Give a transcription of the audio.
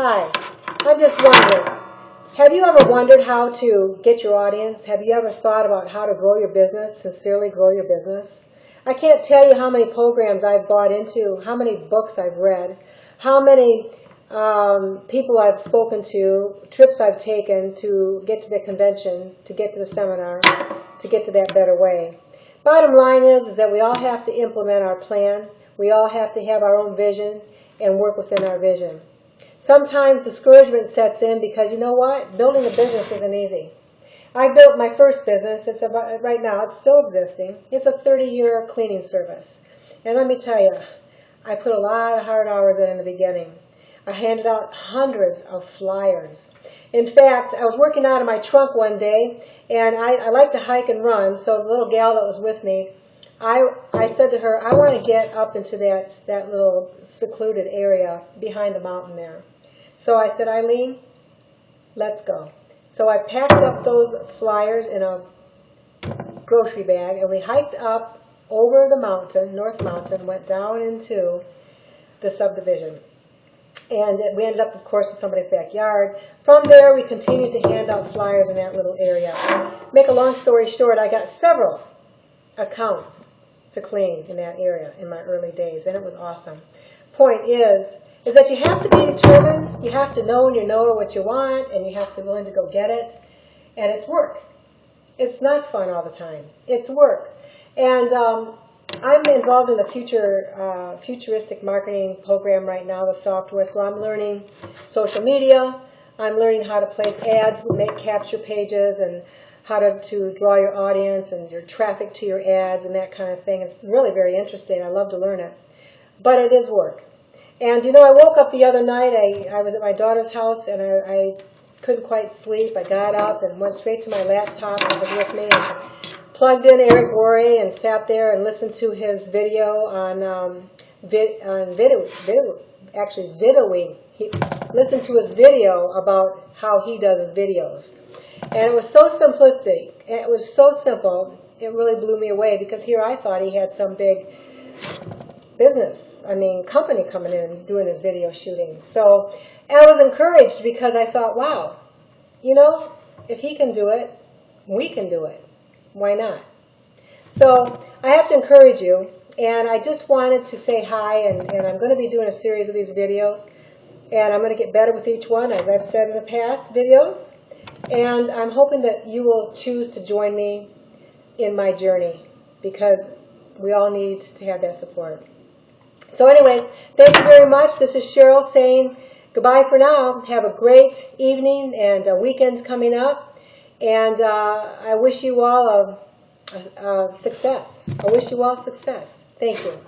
Hi, I'm just wondering, have you ever wondered how to get your audience? Have you ever thought about how to grow your business, sincerely grow your business? I can't tell you how many programs I've bought into, how many books I've read, how many people I've spoken to, trips I've taken to get to the convention, to get to the seminar, to get to that better way. Bottom line is that we all have to implement our plan. We all have to have our own vision and work within our vision. Sometimes discouragement sets in because, you know what, building a business isn't easy. I built my first business. It's about, right now, it's still existing. It's a 30-year cleaning service. And let me tell you, I put a lot of hard hours in the beginning. I handed out hundreds of flyers. In fact, I was working out of my trunk one day, and I like to hike and run, so the little gal that was with me, I said to her, I want to get up into that little secluded area behind the mountain there. So I said, Eileen, let's go. So I packed up those flyers in a grocery bag, and we hiked up over the mountain, North Mountain, went down into the subdivision. And we ended up, of course, in somebody's backyard. From there, we continued to hand out flyers in that little area. Make a long story short, I got several accounts to clean in that area in my early days, and it was awesome. Point is that you have to be determined, you have to know in your knower what you want, and you have to be willing to go get it, and it's work. It's not fun all the time. It's work. And I'm involved in a futuristic marketing program right now, the software, so I'm learning social media, I'm learning how to place ads, make capture pages, and how to draw your audience and your traffic to your ads and that kind of thing. It's really very interesting. I love to learn it. But it is work. And you know, I woke up the other night, I was at my daughter's house, and I couldn't quite sleep. I got up and went straight to my laptop that was with me and plugged in Eric Worre and sat there and listened to his video on videoing. He listened to his video about how he does his videos. And it was so simplistic, it was so simple, it really blew me away, because here I thought he had some big company coming in and doing his video shooting. So I was encouraged because I thought, wow, you know, if he can do it, we can do it. Why not? So I have to encourage you, and I just wanted to say hi, and I'm going to be doing a series of these videos, and I'm going to get better with each one, as I've said in the past videos. And I'm hoping that you will choose to join me in my journey, because we all need to have that support. So anyways, thank you very much. This is Cheryl saying goodbye for now. Have a great evening, and a weekend's coming up. And I wish you all success. I wish you all success. Thank you.